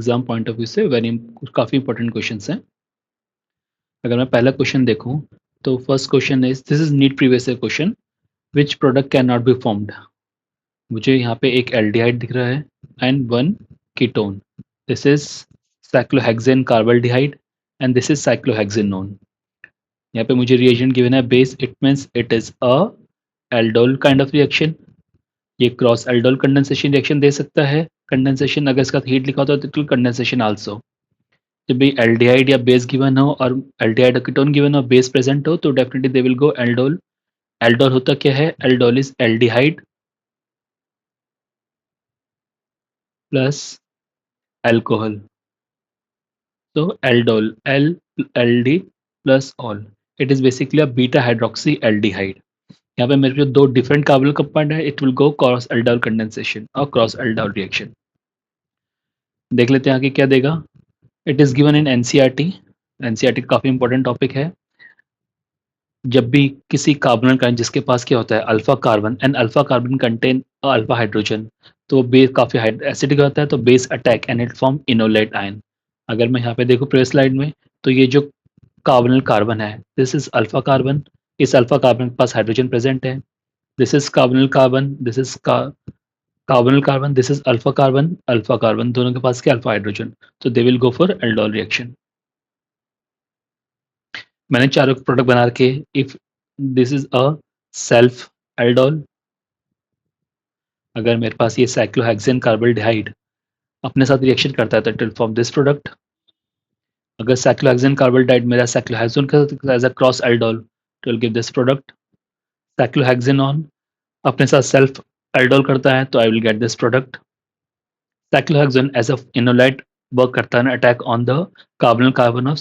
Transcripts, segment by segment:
Exam point of view से काफ़ी important questions हैं। अगर मैं पहला क्वेश्चन देखूं तो first question is this is NEET previous year question, which product can not be formed. मुझे यहाँ पे एक एल्डिहाइड दिख रहा है and one ketone. This is cyclohexane carbaldehyde and this is cyclohexanone. यहाँ पे मुझे रिएजेंट गिवन है base, it means it is a aldol kind of reaction. ये क्रॉस एल्डोल कंडेंसेशन रिएक्शन दे सकता है। कंडेंसेशन अगर इसका हीट लिखा होता है तो इट विल कंडेंसेशन आल्सो। जब भी एल्डिहाइड या बेस गिवन हो और एल्डिहाइड और कीटोन गिवन हो, बेस प्रेजेंट हो, तो definitely they will go aldol. Aldol होता क्या है? Aldol is aldehyde plus alcohol. तो aldol L L D plus all, it is basically a beta hydroxy aldehyde. यहाँ पे मेरे को दो डिफरेंट कार्बोनिल कंपाउंड है, it will go cross aldol condensation और क्रॉस एल्डोल रिएक्शन। देख लेते हैं आगे क्या देगा। It is given in NCERT. NCERT काफी इंपॉर्टेंट टॉपिक है। जब भी किसी कार्बोनिल का जिसके पास क्या होता है alpha carbon and alpha carbon contain alpha hydrogen, तो बेस काफी एसिडिक होता है, तो base attack and it form enolate ion. अगर मैं यहाँ पे देखूँ प्रीवियस स्लाइड में, तो ये जो कार्बोनिल कार्बन है दिस इज अल्फा कार्बन। इस अल्फा कार्बन के पास हाइड्रोजन प्रेजेंट है। This is carbonyl carbon, this is carbonyl carbon, this is alpha carbon दोनों के पास क्या अल्फा हाइड्रोजन, तो दे will go for aldol reaction. मैंने चारों प्रोडक्ट बना रखे। If this is a self aldol, अगर मेरे पास ये साइक्लोहेक्सेन कार्बल्डिहाइड अपने साथ रिएक्शन करता है तो it will form this product. अगर साइक्लोहेक्सेन कार्बल्डिहाइड मेरा साइक्लोहेक्सोन के साथ as a cross aldol, it will give this product. Cyclohexanone अपने साथ सेल्फ एल्डोल करता है तो I will get this product. Cyclohexane as a enolate work करता है attack on the carbonyl carbon of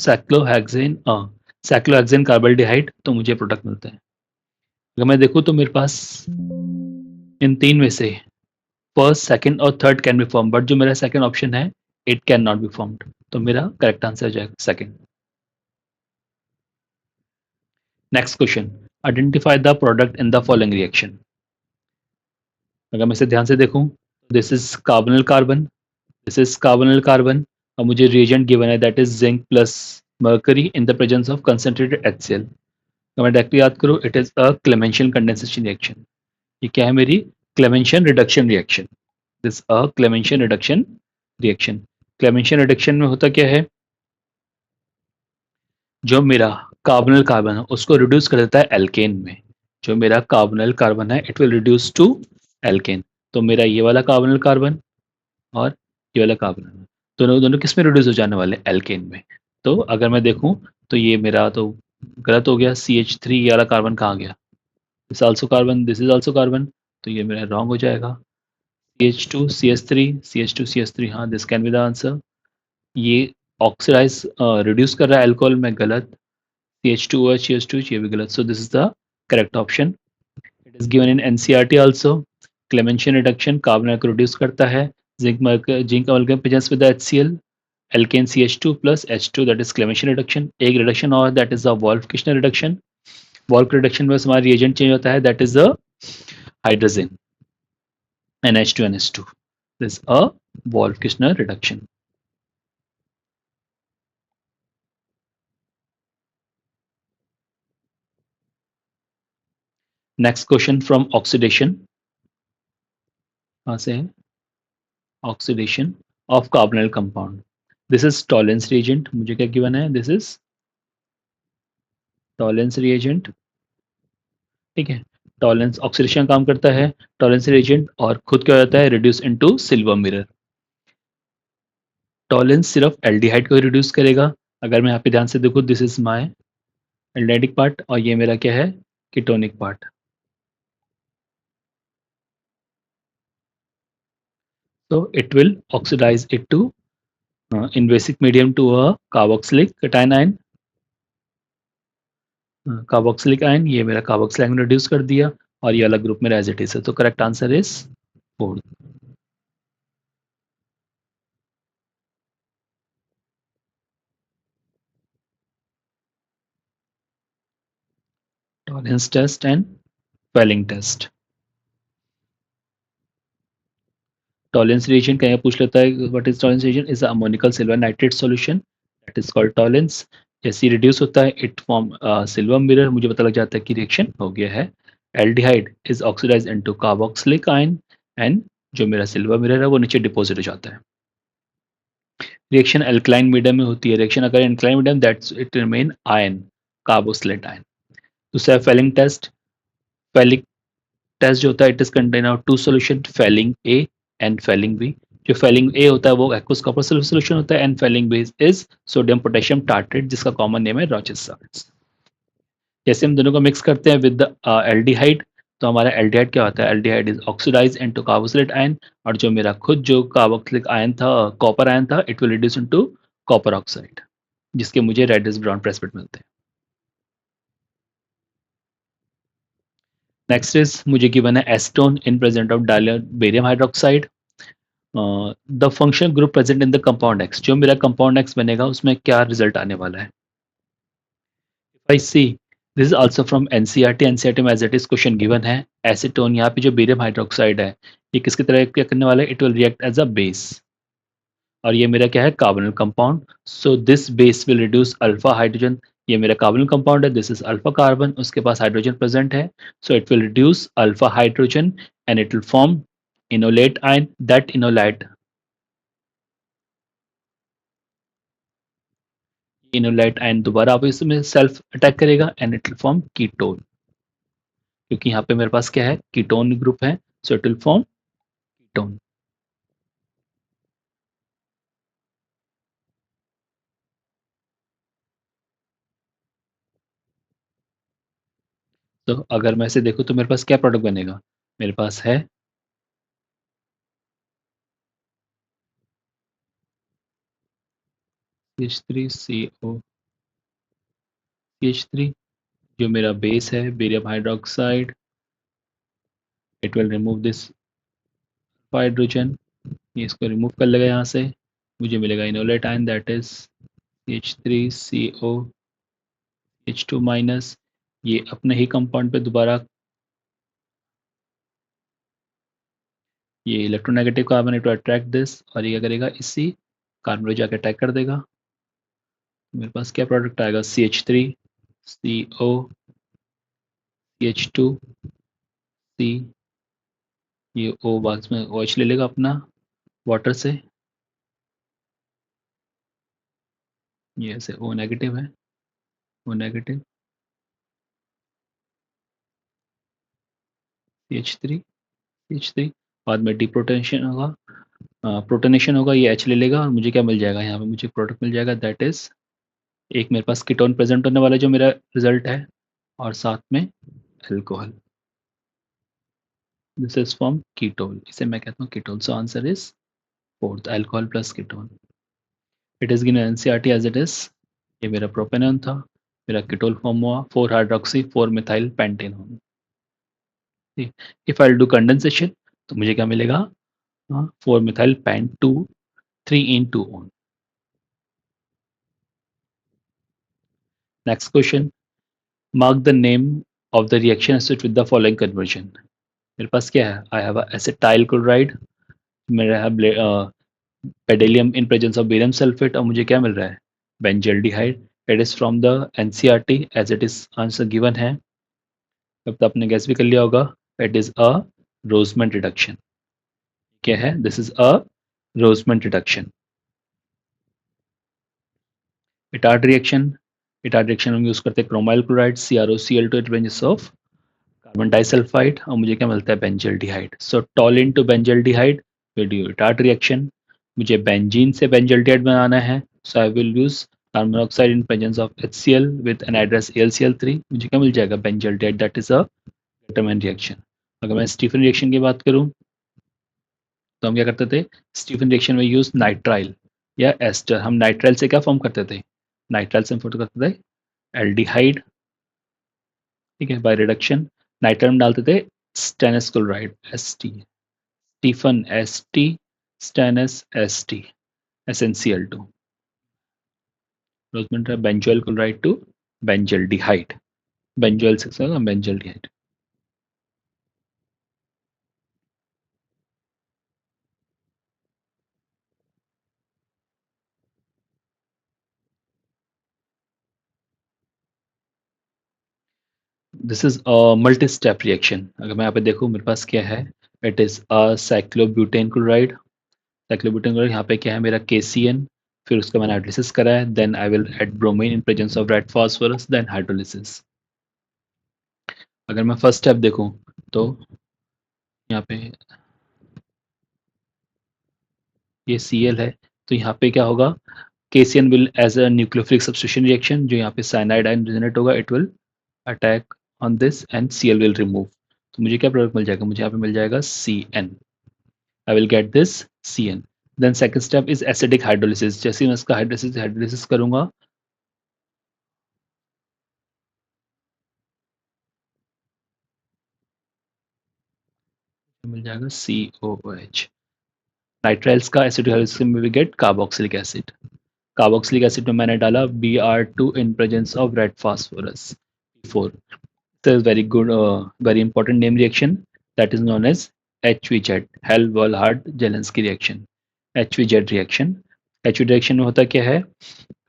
cyclohexane carbaldehyde, तो मुझे प्रोडक्ट मिलता है। अगर मैं देखूँ तो मेरे पास इन तीन में से फर्स्ट, सेकंड और third can be form, but जो मेरा सेकंड ऑप्शन है it can not be formed, तो मेरा करेक्ट आंसर हो जाएगा second. Next question, identify the product in the following reaction. अगर मैं इसे ध्यान से देखूं, this is carbonyl carbon, this is carbonyl carbon, और मुझे रिएजेंट गिवन है that is zinc plus mercury in the presence of concentrated HCl। तो मैं डायरेक्टली याद करूँ, it is a Clemmensen condensation reaction. ये क्या है मेरी? Clemmensen reduction reaction. This a Clemmensen reduction reaction. Clemmensen reduction में होता क्या है, जो मेरा कार्बोनिल कार्बन है उसको रिड्यूस कर देता है एल्केन में। जो मेरा कार्बोनिल कार्बन है it will reduce to alkane. तो मेरा ये वाला कार्बोनिल कार्बन और ये वाला कार्बन दोनों दोनों किस में रिड्यूस हो जाने वाले? एल्केन में। तो अगर मैं देखूं तो ये मेरा तो गलत हो गया, CH3 ये वाला कार्बन कहाँ गया? This also carbon, this is also carbon, तो ये मेरा रॉन्ग हो जाएगा। CH2 CH3 CH2 CH3, हाँ this can be the answer. ये ऑक्सीडाइज रिड्यूस कर रहा है अल्कोहल में, गलत। CH2OH CH2 ये भी गलत, so this is the correct option. It is given in NCERT also. Clemenchian reduction carbon को रिड्यूस करता है, zinc amalgam presents with the HCl, alkane CH2 plus H2, that is Clemenchian reduction. एक reduction और that is the Wolff-Kishner reduction. Wolff reduction में हमारा reagent change होता है, that is the hydrazine NH2NH2. This is a Wolff-Kishner reduction. Next question from oxidation. कहाँ से है? Oxidation of carbonyl compound. This is Tollens reagent. मुझे क्या given है? This is Tollens reagent. ठीक है, टॉलेंस ऑक्सीडेशन काम करता है, टॉलेंस reagent, और खुद क्या हो जाता है? Reduce into silver mirror. Tollens सिर्फ एल्डिहाइड को रिड्यूस करेगा। अगर मैं यहाँ पे ध्यान से देखूँ, this is my aldehydic part और ये मेरा क्या है? Ketonic part. So it will oxidize it to in basic medium to a carboxylic cation ion। Carboxylic ion, ये मेरा कार्बोक्सिलिक आयन रिड्यूस कर दिया और ये अलग ग्रुप में एज इट इज है, तो correct answer is fourth. Tollens test and Fehling test. Tollens reaction कहीं पूछ लेता है what is Tollens reaction, is ammoniacal silver nitrate solution that is called Tollens. जैसे ही रिड्यूस होता है इट फॉर्म सिल्वर मिरर, मुझे पता लग जाता है कि रिएक्शन हो गया है। Aldehyde is oxidise into carboxylic ion and जो मेरा सिल्वर मिरर है वो नीचे डिपॉजिट हो जाता है। रिएक्शन अल्कलाइन मीडियम में होती है, रिएक्शन अगर alkaline medium that's it remain ion, carboxylate ion. दूसरा फेलिंग टेस्ट। फेलिक टेस्ट जो होता है it is contain of two solution, Fehling A and Fehling B. जो फेलिंग ए होता है वो एक्वस कॉपर सॉल्यूशन होता है and Fehling B is sodium potassium tartrate जिसका कॉमन नेम है रॉचेस सॉल्ट्स। जैसे हम दोनों को मिक्स करते हैं विद एल्डिहाइड, तो हमारा एल्डिहाइड क्या होता है, aldehyde is oxidise into carboxylate ion, और जो मेरा खुद जो कार्बोक्सिलिक आयन था, कॉपर आयन था, it will reduce into copper oxide जिसके मुझे रेडिश ब्राउन प्रेसिपिटेट मिलते हैं। नेक्स्ट इज मुझे गिवन है acetone in present of dilute barium hydroxide. The function group present in the compound X, जो मेरा कंपाउंड एक्स बनेगा उसमें क्या रिजल्ट आने वाला है। I see this is also from NCERT, NCERT में as it is question given है। एसीटोन यहाँ पे जो बेरियम हाइड्रोक्साइड है ये किसकी तरह क्या करने वाला है, it will react as a base, और ये मेरा क्या है carbonyl compound. So this base will reduce alpha hydrogen, ये मेरा कार्बोनिल कंपाउंड है, दिस इज अल्फा कार्बन, उसके पास हाइड्रोजन प्रेजेंट है, so it will reduce alpha hydrogen and it will form enolate ion, that enolate ion दोबारा आप इसमें self attack करेगा and it will form ketone, क्योंकि यहाँ पे मेरे पास क्या है कीटोन ग्रुप है, so it will form ketone. तो अगर मैं इसे देखूँ तो मेरे पास क्या प्रोडक्ट बनेगा, मेरे पास है CH3CO CH3, जो मेरा बेस है barium hydroxide, it will remove this hydrogen, ये इसको रिमूव कर लेगा यहाँ से, मुझे मिलेगा enolate ion that is CH3COH2 minus, ये अपने ही कंपाउंड पे दोबारा ये electronegative carbon it attract this, और ये क्या करेगा इसी कार्बन पे जाकर अटैक कर देगा। मेरे पास क्या प्रोडक्ट आएगा CH3CO CH2C, ये O बॉक्स में OH ले लेगा अपना वाटर से, ये ऐसे O नेगेटिव है, O नेगेटिव CH3 बाद में डिप्रोटेशन होगा, प्रोटोनेशन होगा, ये H ले लेगा और मुझे क्या मिल जाएगा, यहाँ पे मुझे प्रोडक्ट मिल जाएगा दैट इज एक मेरे पास कीटोन प्रेजेंट होने वाला जो मेरा रिजल्ट है, और साथ में alcohol, this is from ketone, इसे मैं कहता हूँ ketone, so answer is fourth alcohol plus ketone. It is given NCERT as it is, ये मेरा प्रोपेनॉन था, मेरा कीटोन फॉर्म हुआ 4 hydroxy 4 methyl pentanone. If I do condensation तो मुझे क्या मिलेगा, 4 methyl pent 2 3 en 2 one. Next question, mark the name of the reaction acid with the following conversion. मेरे पास क्या है, आई हैव एसिटाइल क्लोराइड, मेरा है palladium in presence of barium sulphate, और मुझे क्या मिल रहा है benzaldehyde, it is from the NCERT as it is answer given है, अब तो आपने गैस भी कर लिया होगा, it is a Rosenmund reduction. क्या है, this is a Rosenmund reduction. Etard reaction, Etard reaction हम यूज करते हैं क्रोमाइल क्लोराइड CrOCl2 इट बेंजेस ऑफ कार्बन डाइसल्फाइड, और मुझे क्या मिलता है benzaldehyde, so toll into benzaldehyde will do Etard reaction. मुझे बेंजीन से बेंजल्डिहाइड बनाना है, so I will use carbon monoxide in presence of HCl with anhydrous AlCl3, मुझे क्या मिल जाएगा benzaldehyde, that is a glutamine reaction. अगर मैं स्टीफन रिएक्शन की बात करूं तो हम क्या करते थे, स्टीफन रिएक्शन में यूज नाइट्राइल या एस्टर, हम नाइट्राइल से क्या फॉर्म करते थे, नाइट्राइल से हम फोटो करते थे एल्डिहाइड, ठीक है, बाय रिडक्शन। नाइट्राइल में डालते थे stannous chloride ST, Stephen ST, stannous ST, SnCl2, Rosenmund benzoyl chloride to benzaldehyde, benzoyl से benzaldehyde. This is a multi step reaction. अगर मैं यहाँ पे देखूँ मेरे पास क्या है, it is a cyclobutane chloride. Cyclobutane chloride यहाँ पे क्या है मेरा KCN, फिर उसका मैंने हाइड्रोलिसिस करा है, then I will add bromine in presence of red phosphorus, then hydrolysis. अगर मैं फर्स्ट स्टेप देखूँ तो यहाँ पे ये Cl है, तो यहाँ पे क्या होगा, KCN will as a nucleophilic substitution reaction, जो यहाँ पे cyanide ion regenerate होगा, it will attack on this and Cl will remove। तो मुझे क्या प्रोडक्ट मिल जाएगा, मुझे यहाँ पे मिल जाएगा CN। I will get this CN। Then second step is acidic hydrolysis। जैसे ही मैं इसका हाइड्रोलिसिस करूंगा, तो मिल जाएगा COOH। नाइट्राइल्स का एसिडिक हाइड्रोलिसिस में we get carboxylic acid. Carboxylic acid में मैंने डाला Br2 in presence of red phosphorus, 4। It's a very good, very important name reaction that is known as HVZ, Hell-Walhard-Jelenski reaction। HVZ reaction। HVZ reaction में होता क्या है,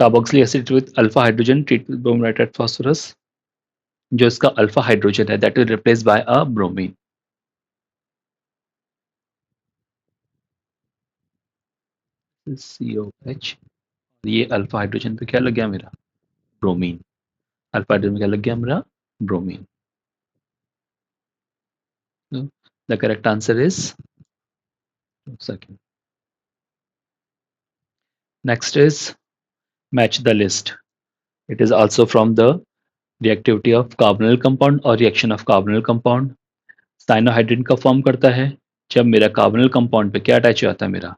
carboxylic acid with alpha hydrogen treat with brominated phosphorus, जो इसका alpha hydrogen है that will replace by a bromine, COH। ये alpha hydrogen पे क्या लग गया मेरा, ब्रोमीन। अल्फा हाइड्रोजन में क्या लग गया मेरा, bromine. The correct answer is second. Next is match the list. It is also from the reactivity of carbonyl compound और reaction of carbonyl compound. Cyanohydrin का फॉर्म करता है जब मेरा कार्बोनिल कंपाउंड पे क्या अटैच हो जाता है मेरा,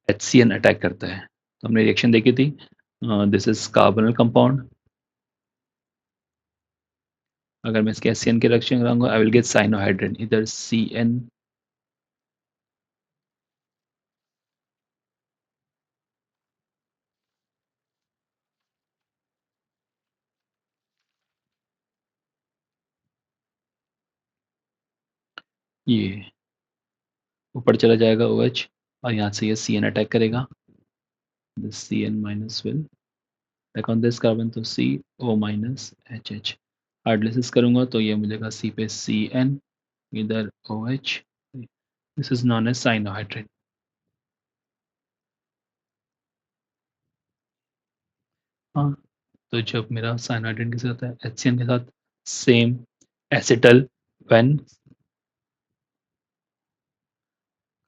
HCN अटैक करता है। तो हमने रिएक्शन देखी थी, दिस इज कार्बोनिल कंपाउंड। अगर मैं इसके HCN के रिएक्शन कराऊंगा, आई विल गेट साइनोहाइड्रिन, इधर CN ये ऊपर चला जाएगा OH, और यहाँ से ये CN अटैक करेगा, this CN minus will attack on this carbon, तो CO माइनस HH। हाइड्रोलिसिस करूंगा तो ये मिलेगा C पे CN, इधर OH, this is known as cyanohydrin. हाँ, तो जब मेरा साइनाइड्रिन के साथ है, HCN के साथ, same acetal when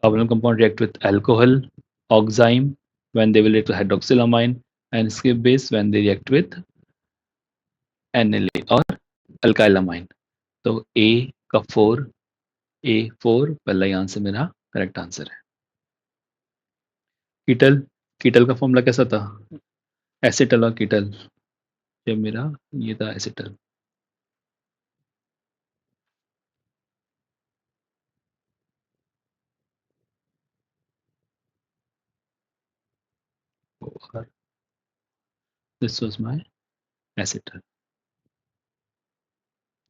carbonyl compound react with alcohol, oxime when they will react with hydroxylamine, and इसके base when they react with NLA और अल्काइलामाइन। तो A4 पहला ही आंसर मेरा करेक्ट आंसर है। कीटल, कीटल का फॉर्मूला कैसा था, एसिटल और कीटल, जब मेरा ये था एसिटल, और दिस वाज माय एसिटल।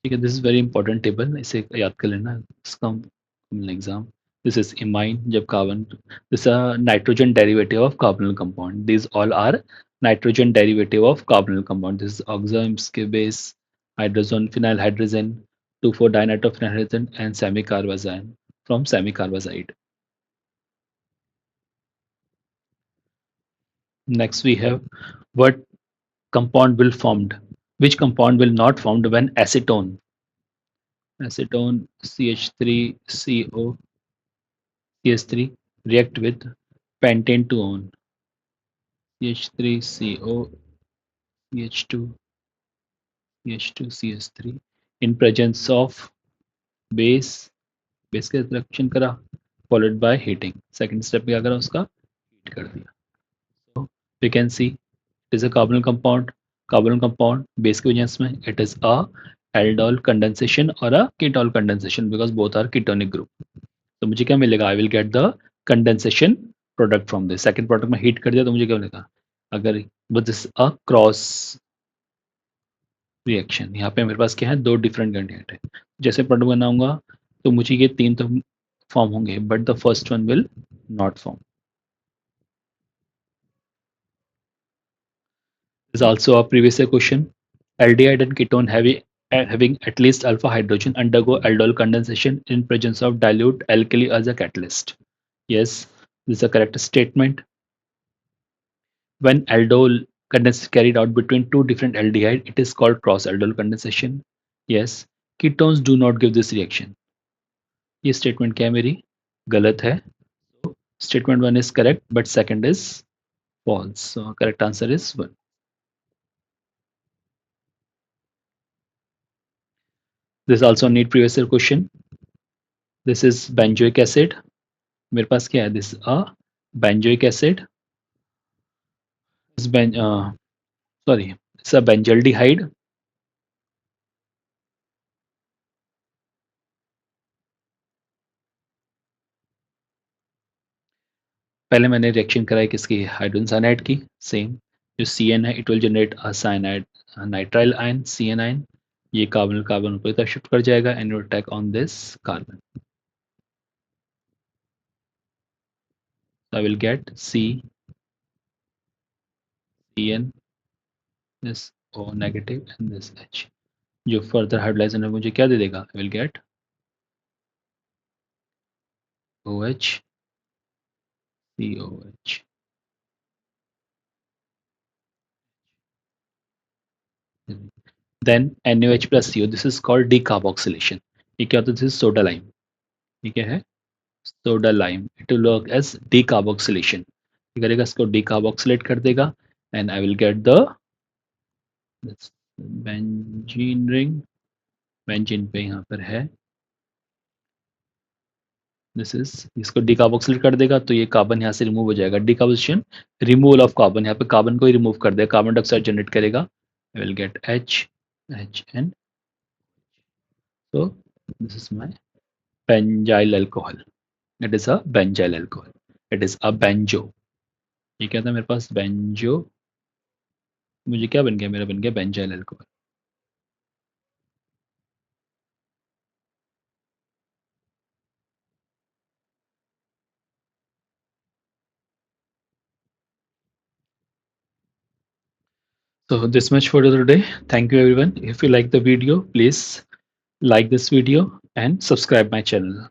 ठीक है, this is very important table, इसे याद कर लेना, इसका एग्जाम। दिस इज इमाइन, जब carbon, this nitrogen derivative of carbonyl compound, this all are nitrogen derivative of carbonyl compound. This is oximes के base, hydrogen phenyl hydrogen, 2,4 dinitrophenyl hydrogen and semi carbazine from semi carbazide. Next we have, what compound will formed, which compound will not formed when acetone, acetone CH3CO CH3 react with pentane to own, CH3CO CH2 CH2 CH3 in presence of base, base का reaction करा, followed by heating. Second step क्या करा, उसका heat कर दिया। so we can see it is a carbonyl compound, carbonyl compound base की वजह में it is a aldol condensation or a ketol condensation because both are ketonic group। तो मुझे क्या मिलेगा, आई will get the condensation product from this. Second product में heat कर दिया तो मुझे क्या मिलेगा, अगर दिस अ क्रॉस रिएक्शन, यहाँ पे मेरे पास क्या है, दो डिफरेंट कैंडिडेट है, जैसे प्रोडक्ट बनाऊंगा तो मुझे ये तीन तो फॉर्म होंगे, but the first one will not form. Is also a previous question, aldehyde and ketone have having at least alpha hydrogen undergo aldol condensation in presence of dilute alkali as a catalyst. Yes, this is a correct statement. When aldol condensation is carried out between two different aldehyde, it is called cross aldol condensation. Yes, ketones do not give this reaction. ये statement क्या है मेरी? गलत है. Statement 1 is correct, but second is false. So correct answer is 1. This also need previous year question. This is benzoic acid. मेरे पास क्या है? This is a benzoic acid. This sorry, it's a benzaldehyde. पहले मैंने reaction कराई किसकी? Hydrogen cyanide की. Same जो CN है, it will generate a cyanide nitrile ion CN ion. ये कार्बन कार्बन ऊपर की तरफ शिफ्ट कर जाएगा and will attack on this carbon. I will gate CN this O negative and this H. जो फर्दर हाइड्रोलाइजन है मुझे क्या दे देगा? आई will gate OH COH. Then NaOH plus CO. This is called decarboxylation. ये क्या होता है? This is soda lime. ये क्या है? Soda lime. It will work as decarboxylation. ये करेगा, इसको decarboxylate कर देगा and I will get the this benzene ring. Benzene पे यहाँ पर है. This is, इसको decarboxylate कर देगा तो ये कार्बन यहाँ से रिमूव हो जाएगा. Decarboxylation, removal of carbon. यहाँ पे कार्बन को ही रिमूव कर देगा, कार्बन डाइऑक्साइड जनरेट करेगा. I will get H and so this is my benzyl alcohol. It is a benzyl alcohol. It is a benzo. ये क्या था मेरे पास? benzo. मुझे क्या बन गया? मेरा बन गया benzyl alcohol. So this much for today. Thank you everyone. If you like the video, please like this video and subscribe my channel.